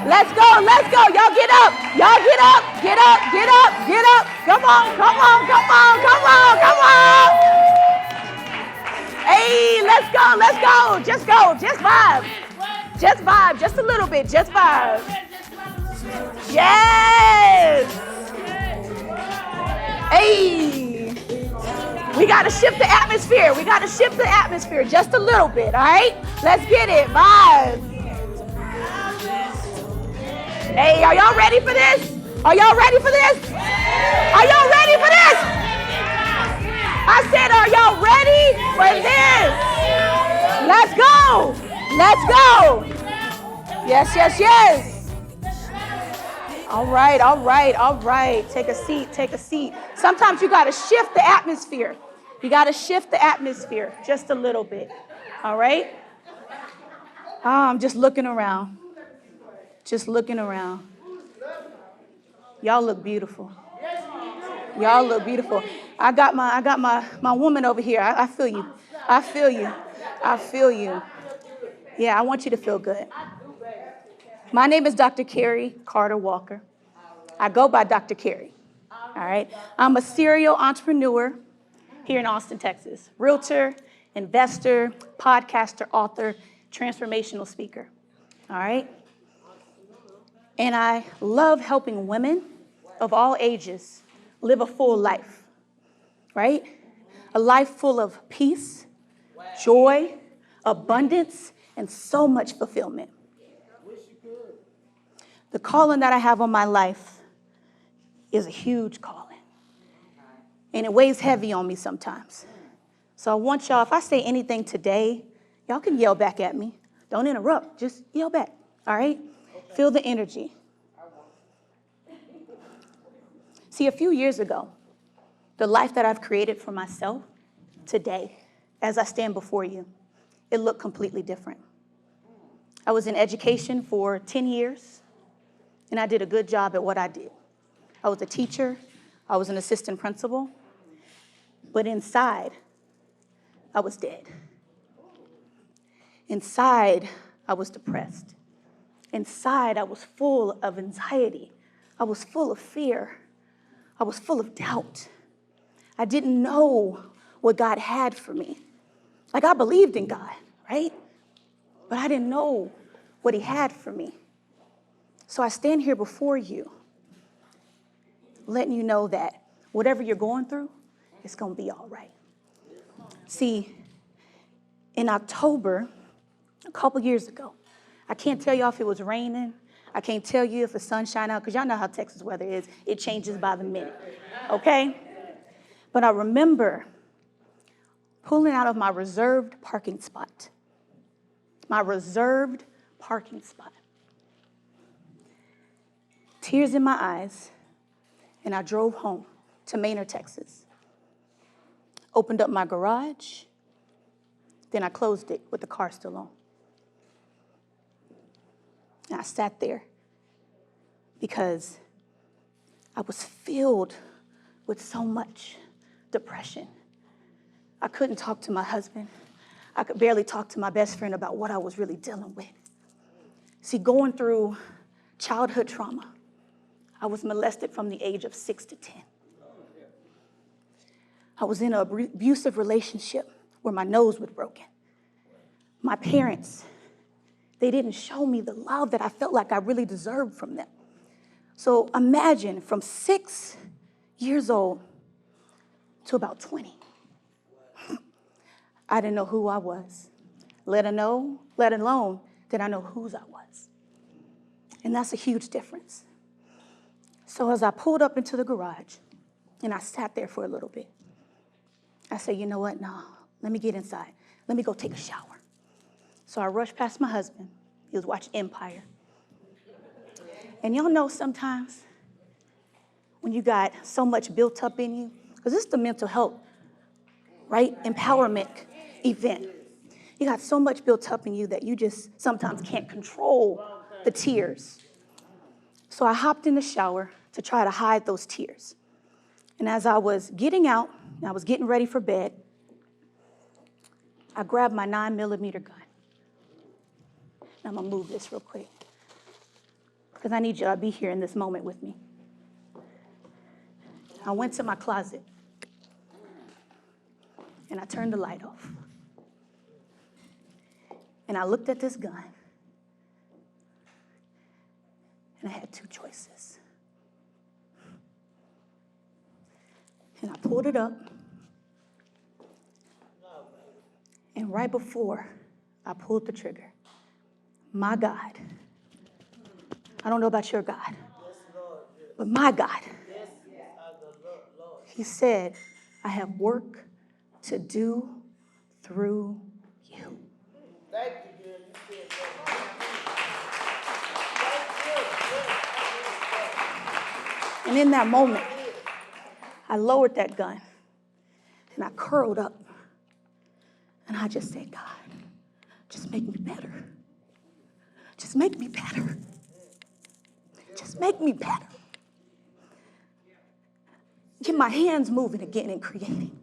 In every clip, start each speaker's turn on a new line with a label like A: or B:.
A: Let's go. Let's go. Y'all get up. Y'all get up. Get up. Get up. Get up. Come on. Come on. Come on. Come on. Come on. Hey, let's go. Let's go. Just go. Just vibe. Just vibe. Just a little bit. Just vibe. Yes. Hey. We got to shift the atmosphere. We got to shift the atmosphere just a little bit. All right. Let's get it. Vibe. Hey, are y'all ready for this? Are y'all ready for this? Are y'all ready for this? I said, are y'all ready for this? Let's go. Let's go. Yes, yes, yes. All right, all right, all right. Take a seat, take a seat. Sometimes you got to shift the atmosphere. You got to shift the atmosphere just a little bit. All right? I'm just looking around. Just looking around. Y'all look beautiful. Y'all look beautiful. I got my woman over here. I feel you. I feel you. I feel you. Yeah, I want you to feel good. My name is Dr. Kerrie Carter Walker. I go by Dr. Kerrie. All right. I'm a serial entrepreneur here in Austin, Texas. Realtor, investor, podcaster, author, transformational speaker. All right. And I love helping women of all ages live a full life, right? A life full of peace, joy, abundance, and so much fulfillment. The calling that I have on my life is a huge calling, and it weighs heavy on me sometimes. So I want y'all, if I say anything today, y'all can yell back at me. Don't interrupt, just yell back, all right? Feel the energy. See, a few years ago, the life that I've created for myself today, as I stand before you, it looked completely different. I was in education for 10 years, and I did a good job at what I did. I was a teacher, I was an assistant principal, but inside, I was dead. Inside, I was depressed. Inside, I was full of anxiety. I was full of fear. I was full of doubt. I didn't know what God had for me. Like, I believed in God, right? But I didn't know what he had for me. So I stand here before you, letting you know that whatever you're going through, it's going to be all right. See, in October, a couple years ago, I can't tell y'all if it was raining. I can't tell you if the sun shine out, because y'all know how Texas weather is. It changes by the minute, okay? But I remember pulling out of my reserved parking spot. My reserved parking spot. Tears in my eyes, and I drove home to Maynard, Texas. Opened up my garage, then I closed it with the car still on. And I sat there because I was filled with so much depression. I couldn't talk to my husband. I could barely talk to my best friend about what I was really dealing with. See, going through childhood trauma, I was molested from the age of 6 to 10. I was in an abusive relationship where my nose was broken. My parents, they didn't show me the love that I felt like I really deserved from them. So imagine from 6 years old to about 20. I didn't know who I was, let alone that I know whose I was. And that's a huge difference. So as I pulled up into the garage and I sat there for a little bit, I said, you know what? No, let me get inside. Let me go take a shower. So I rushed past my husband. He was watching Empire. And y'all know sometimes when you got so much built up in you, because this is the mental health, right? Empowerment event. You got so much built up in you that you just sometimes can't control the tears. So I hopped in the shower to try to hide those tears. And as I was getting out, and I was getting ready for bed, I grabbed my 9mm gun. I'm gonna move this real quick. because I need y'all to be here in this moment with me. I went to my closet, and I turned the light off. And I looked at this gun, and I had two choices. And I pulled it up, and right before I pulled the trigger, my God, I don't know about your God, but my God, he said, I have work to do through you.
B: Thank you, girl. You said that.
A: And in that moment, I lowered that gun, and I curled up, and I just said, God, just make me better. Just make me better. Just make me better. Get my hands moving again and creating.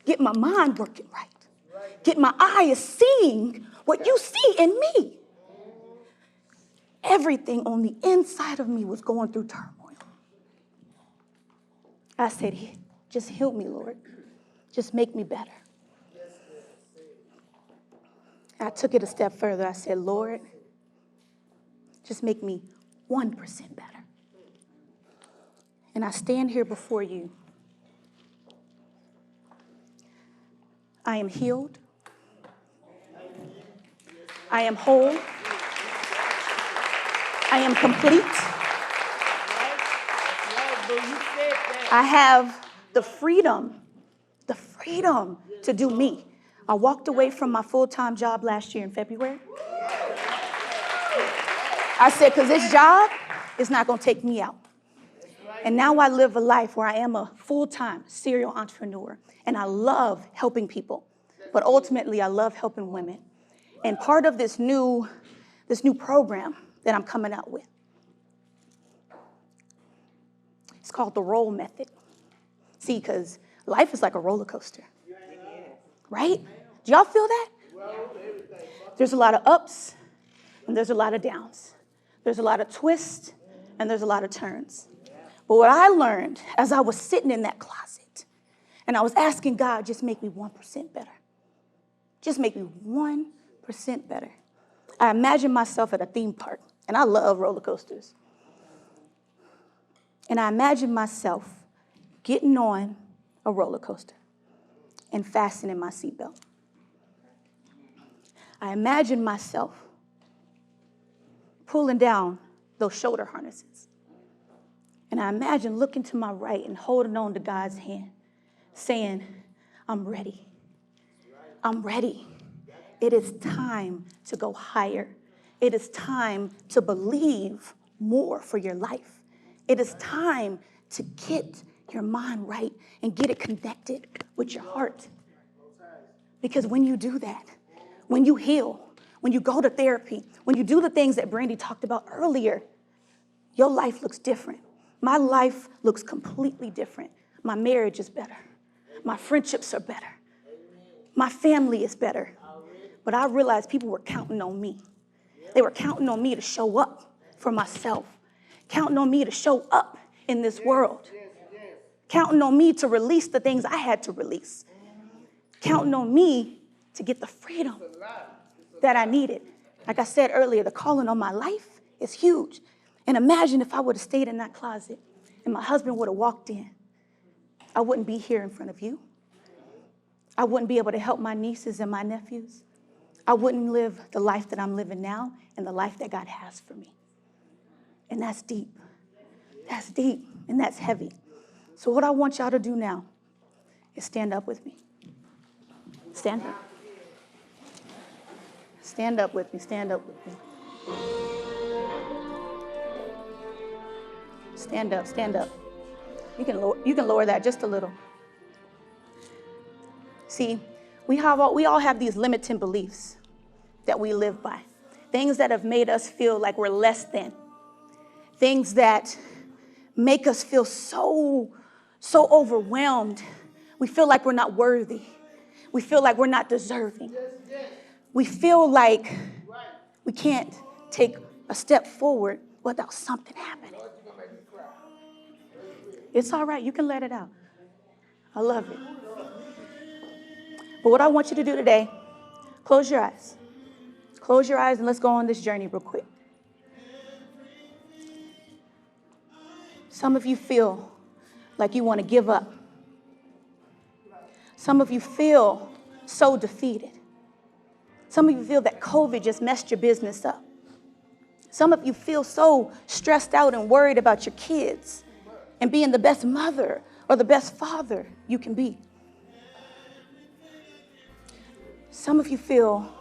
A: Get my mind working right. Get my eyes seeing what you see in me. Everything on the inside of me was going through turmoil. I said, just heal me, Lord. Just make me better. I took it a step further. I said, Lord, just make me 1% better. And I stand here before you. I am healed. I am whole. I am complete. I have the freedom to do me. I walked away from my full-time job last year in February. I said, because this job is not going to take me out. And now I live a life where I am a full-time serial entrepreneur, and I love helping people. But ultimately, I love helping women. And part of this new program that I'm coming out with, it's called the R.O.L.L method. See, because life is like a roller coaster, right? Do y'all feel that? There's a lot of ups, and there's a lot of downs. There's a lot of twists, and there's a lot of turns. But what I learned as I was sitting in that closet, and I was asking God, just make me 1% better. Just make me 1% better. I imagined myself at a theme park, and I love roller coasters. And I imagined myself getting on a roller coaster and fastening my seatbelt. I imagined myself pulling down those shoulder harnesses. And I imagine looking to my right and holding on to God's hand, saying, I'm ready. I'm ready. It is time to go higher. It is time to believe more for your life. It is time to get your mind right and get it connected with your heart. Because when you do that, when you heal, when you go to therapy, when you do the things that Brandy talked about earlier, your life looks different. My life looks completely different. My marriage is better. My friendships are better. My family is better. But I realized people were counting on me. They were counting on me to show up for myself, counting on me to show up in this world, counting on me to release the things I had to release, counting on me to get the freedom that I needed. Like I said earlier, the calling on my life is huge. And imagine if I would have stayed in that closet and my husband would have walked in. I wouldn't be here in front of you. I wouldn't be able to help my nieces and my nephews. I wouldn't live the life that I'm living now and the life that God has for me. And that's deep. That's deep and that's heavy. So what I want y'all to do now is stand up with me. Stand up. Stand up with me. Stand up with me. Stand up. Stand up. You can lower that just a little. See, we all have these limiting beliefs that we live by. Things that have made us feel like we're less than. Things that make us feel so overwhelmed. We feel like we're not worthy. We feel like we're not deserving. We feel like we can't take a step forward without something happening. It's all right. You can let it out. I love it. But what I want you to do today, close your eyes. Close your eyes and let's go on this journey real quick. Some of you feel like you want to give up. Some of you feel so defeated. Some of you feel that COVID just messed your business up. Some of you feel so stressed out and worried about your kids and being the best mother or the best father you can be. Some of you feel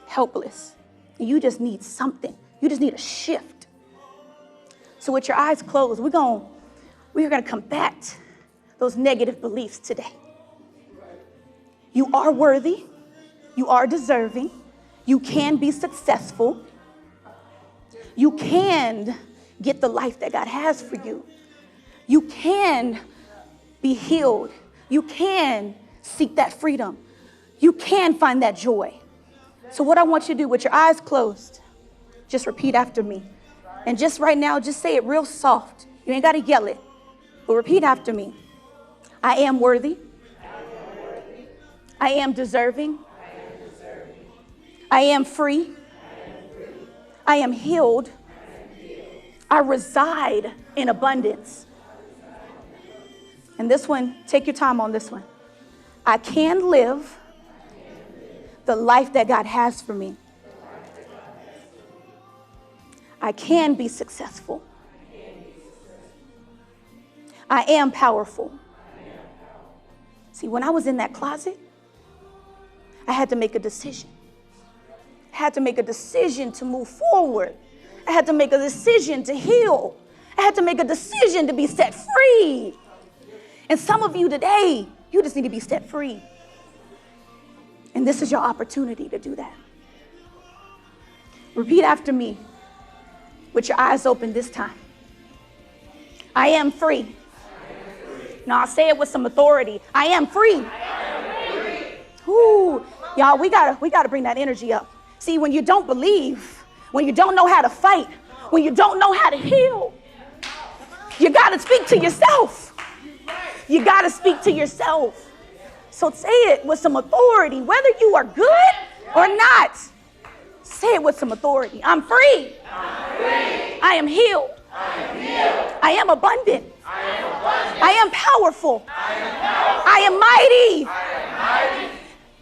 A: helpless. And you just need something. You just need a shift. So with your eyes closed, we're going to combat those negative beliefs today. You are worthy. You are deserving. You can be successful. You can get the life that God has for you. You can be healed. You can seek that freedom. You can find that joy. So what I want you to do with your eyes closed, just repeat after me. And just right now, just say it real soft. You ain't got to yell it, but repeat after me. I am worthy. I am deserving. I am free. I am healed. I reside in abundance. And this one, take your time on this one. I can live the life that God has for me. I can be successful. I am powerful. See, when I was in that closet, I had to make a decision. I had to make a decision to move forward. I had to make a decision to heal. I had to make a decision to be set free. And some of you today, you just need to be set free. And this is your opportunity to do that. Repeat after me with your eyes open this time. I am free. Now I'll say it with some authority. I am free. Ooh, y'all, we gotta bring that energy up. See, when you don't believe, when you don't know how to fight, when you don't know how to heal, you gotta speak to yourself. You gotta speak to yourself. So say it with some authority, whether you are good or not. Say it with some authority. I'm free. I am healed. I am abundant. I am powerful. I am mighty.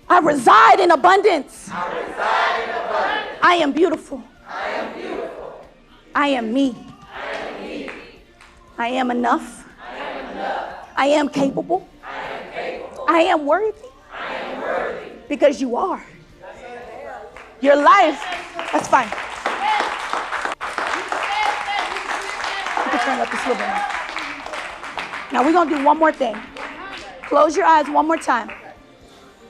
A: I reside in abundance. I am beautiful. I am me. I am enough. I am capable. I am worthy. Because you are. Your life, that's fine. You can turn up this little bit more. Now we're going to do one more thing. Close your eyes one more time.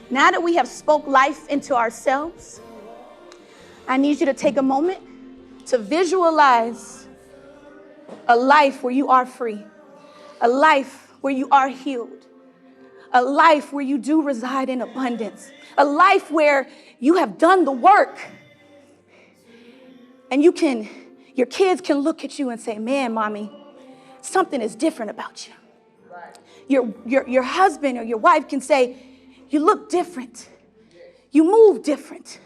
A: Now that we have spoke life into ourselves, I need you to take a moment to visualize a life where you are free, a life where you are healed, a life where you do reside in abundance, a life where you have done the work and your kids can look at you and say, man, mommy, something is different about you. Your husband or your wife can say, you look different. You move different.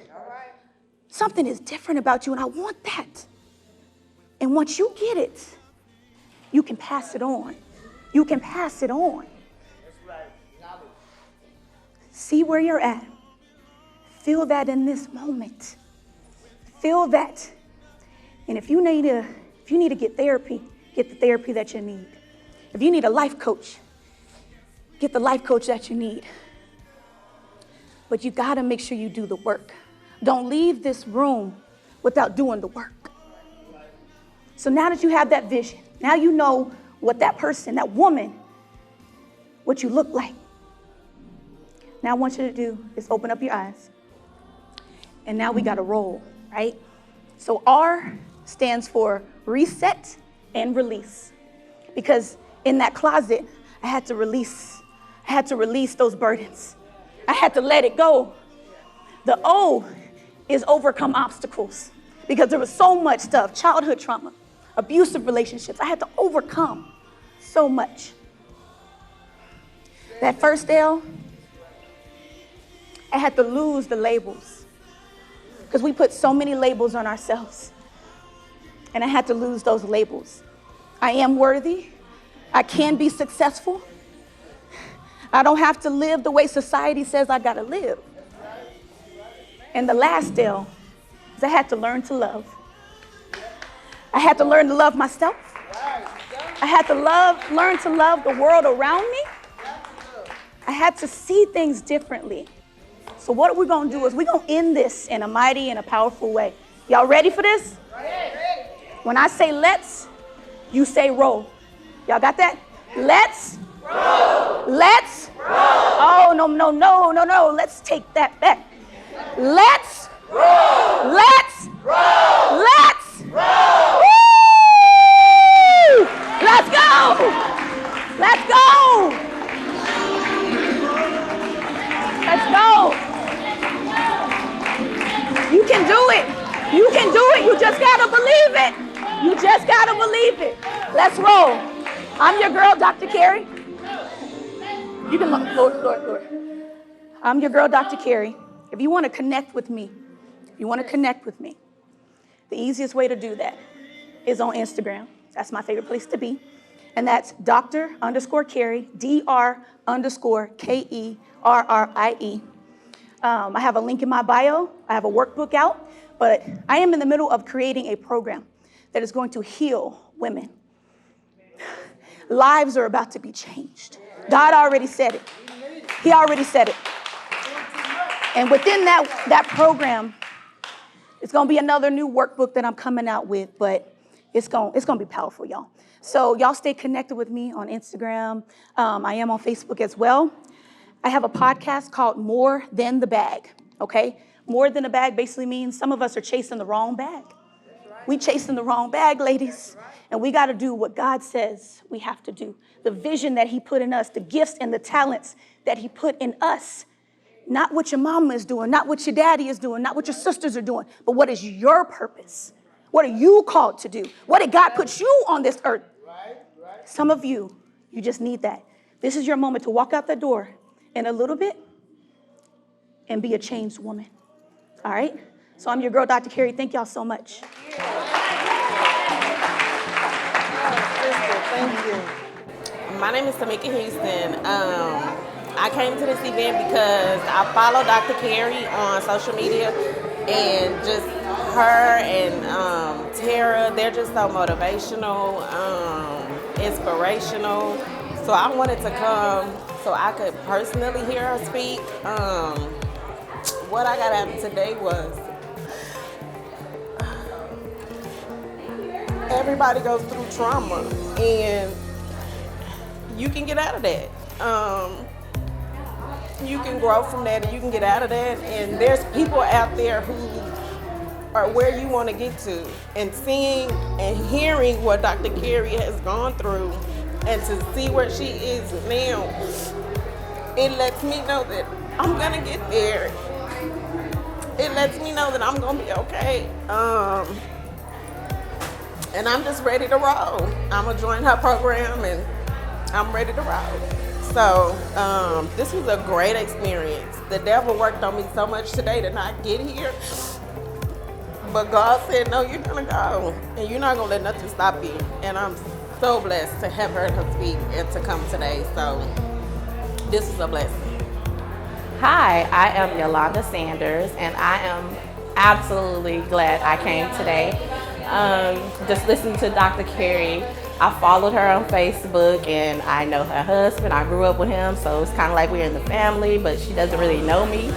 A: Something is different about you, and I want that. And once you get it, you can pass it on. You can pass it on. See where you're at. Feel that in this moment. Feel that. And if you need to get therapy, get the therapy that you need. If you need a life coach, get the life coach that you need. But you got to make sure you do the work. Don't leave this room without doing the work. So now that you have that vision, now you know what that person, that woman, what you look like. Now I want you to do is open up your eyes. And now we got to roll, right? So R stands for reset and release. Because in that closet, I had to release those burdens. I had to let it go. The O is overcome obstacles, because there was so much stuff, childhood trauma, abusive relationships. I had to overcome so much. That first L, I had to lose the labels because we put so many labels on ourselves. And I had to lose those labels. I am worthy. I can be successful. I don't have to live the way society says I gotta live. And the last L is I had to learn to love. I had to learn to love myself. I had to learn to love the world around me. I had to see things differently. So what we're gonna do is we're gonna end this in a mighty and a powerful way. Y'all ready for this? When I say let's, you say roll. Y'all got that? Let's roll. Let's roll. Oh, no. Let's take that back. Let's roll. Let's roll. Let's roll. Woo! Let's go. Let's go. Let's go. You can do it. You can do it. You just gotta believe it. You just gotta believe it. Let's roll. I'm your girl, Dr. Kerrie. You can look, Lord. I'm your girl, Dr. Kerrie. If you want to connect with me, the easiest way to do that is on Instagram. That's my favorite place to be. And that's Dr._Kerrie, Dr._Kerrie. I have a link in my bio. I have a workbook out. But I am in the middle of creating a program that is going to heal women. Lives are about to be changed. God already said it. He already said it. And within that program, it's going to be another new workbook that I'm coming out with, but it's going to be powerful, y'all. So y'all stay connected with me on Instagram. I am on Facebook as well. I have a podcast called More Than the Bag, okay? More than a bag basically means some of us are chasing the wrong bag. We chasing the wrong bag, ladies. And we got to do what God says we have to do. The vision that he put in us, the gifts and the talents that he put in us. Not what your mama is doing, not what your daddy is doing, not what your sisters are doing, but what is your purpose? What are you called to do? What did God put you on this earth? Some of you just need that. This is your moment to walk out that door in a little bit and be a changed woman. All right? So I'm your girl, Dr. Kerrie. Thank y'all so much.
B: Thank you.
C: My name is Tamika Houston. I came to this event because I follow Dr. Kerrie on social media, and just her and Tara, they're just so motivational, inspirational. So I wanted to come so I could personally hear her speak. What I got out of today was everybody goes through trauma, and you can get out of that. You can grow from that, and you can get out of that. And there's people out there who are where you want to get to. And seeing and hearing what Dr. Kerrie has gone through, and to see where she is now, it lets me know that I'm gonna get there. It lets me know that I'm gonna be okay. And I'm just ready to roll. I'm gonna join her program, and I'm ready to roll. So this was a great experience. The devil worked on me so much today to not get here. But God said, no, you're gonna go. And you're not gonna let nothing stop you. And I'm so blessed to have heard her speak and to come today. So this is a blessing.
D: Hi, I am Yolanda Sanders, and I am absolutely glad I came today. Just listening to Dr. Kerrie, I followed her on Facebook, and I know her husband. I grew up with him, so it's kind of like we're in the family, but she doesn't really know me.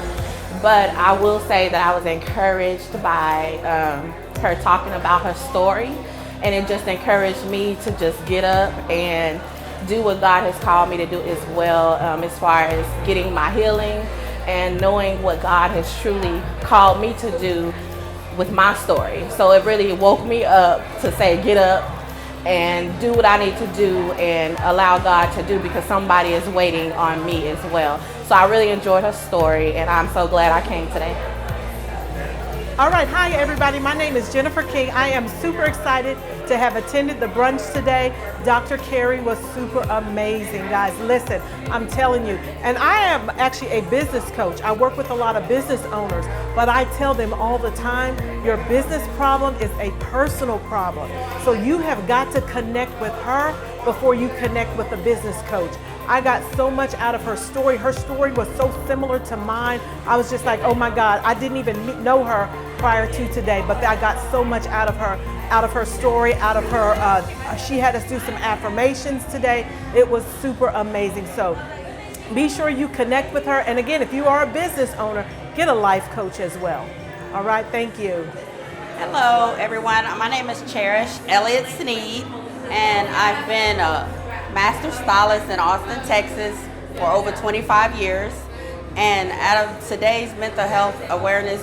D: But I will say that I was encouraged by her talking about her story, and it just encouraged me to just get up and do what God has called me to do as well, as far as getting my healing and knowing what God has truly called me to do with my story. So it really woke me up to say, get up and do what I need to do and allow God to do, because somebody is waiting on me as well. So I really enjoyed her story, and I'm so glad I came today.
E: All right, hi everybody. My name is Jennifer King. I am super excited to have attended the brunch today. Dr. Kerrie was super amazing, guys. Listen, I'm telling you, and I am actually a business coach. I work with a lot of business owners, but I tell them all the time, your business problem is a personal problem. So you have got to connect with her before you connect with the business coach. I got so much out of her story. Her story was so similar to mine. I was just like, oh my God, I didn't even know her prior to today, but I got so much out of her story, out of her, she had us do some affirmations today. It was super amazing. So be sure you connect with her. And again, if you are a business owner, get a life coach as well. All right, thank you.
F: Hello, everyone. My name is Cherish Elliott Sneed, and I've been a master stylist in Austin, Texas for over 25 years. And out of today's mental health awareness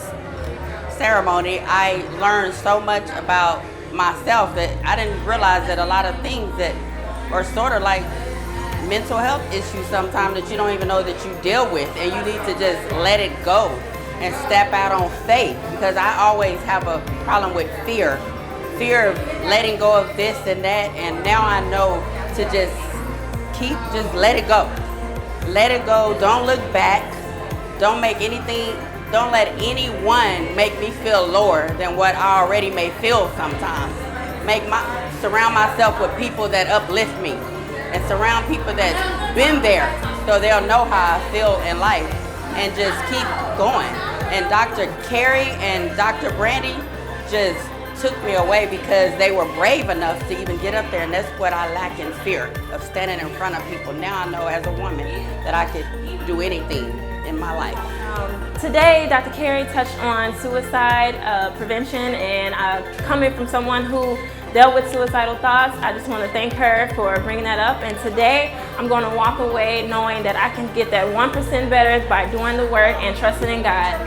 F: ceremony, I learned so much about myself that I didn't realize that a lot of things that are sort of like mental health issues sometimes that you don't even know that you deal with, and you need to just let it go and step out on faith, because I always have a problem with fear of letting go of this and that, and now I know to just let it go. Let it go, don't look back, don't let anyone make me feel lower than what I already may feel sometimes. Surround myself with people that uplift me, and surround people that's been there so they'll know how I feel in life, and just keep going. And Dr. Kerrie and Dr. Brandy just took me away because they were brave enough to even get up there, and that's what I lack in fear of standing in front of people. Now I know as a woman that I could do anything in my life.
G: Today, Dr. Kerrie touched on suicide prevention, and coming from someone who dealt with suicidal thoughts, I just want to thank her for bringing that up. And today, I'm going to walk away knowing that I can get that 1% better by doing the work and trusting in God.